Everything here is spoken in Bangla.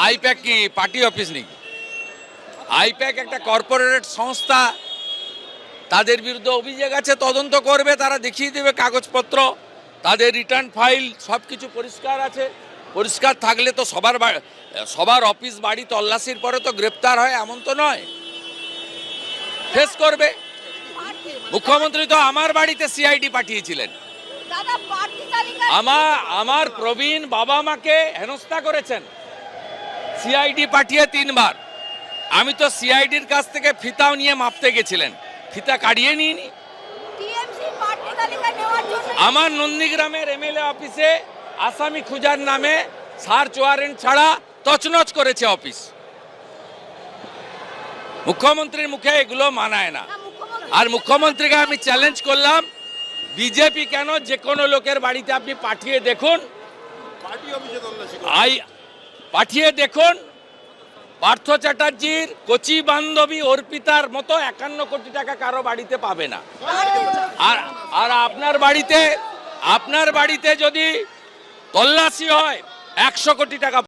আইপ্যাক কি পার্টি অফিস নাকি? আইপ্যাক একটা কর্পোরেট সংস্থা, তাদের বিরুদ্ধে অভিযোগ আছে, তদন্ত করবে, তারা দেখিয়ে দেবে কাগজপত্র, তাদের রিটার্ন ফাইল সব কিছু পরিষ্কার আছে। পরিষ্কার থাকলে তো সবার অফিস বাড়ি তল্লাশির পরে তো গ্রেপ্তার হয় এমন তো নয়, ফেস করবে। মুখ্যমন্ত্রী তো আমার বাড়িতে সিআইডি পাঠিয়েছিলেন। আমার প্রবীণ বাবা মাকে হেনস্থা করেছেন সিআইডি পাঠিয়ে 3 বার। আমি তো সিআইডির কাছ থেকে ফিতাও নিয়ে মাপতে গেছিলেন, ফিতা কাটিয়ে নিইনি। আমার নন্দীগ্রামের এমএলএ অফিসে আসামি খুঁজার নামে সার্চ ওয়ারেন্ট ছাড়া তছনছ করেছে অফিস। মুখ্যমন্ত্রীর মুখে এগুলো মানায় না। আর মুখ্যমন্ত্রীকে আমি চ্যালেঞ্জ করলাম, বিজেপি কেন যে কোনো লোকের বাড়িতে আপনি পাঠিয়ে দেখুন, পাঠিয়ে দেখুন, পার্থ চ্যাটার্জির কচি বান্ধবী অর্পিতার মতো 51 কোটি টাকা কারো বাড়িতে পাবে না। আর আপনার বাড়িতে যদি তল্লাশি হয় 100 কোটি টাকা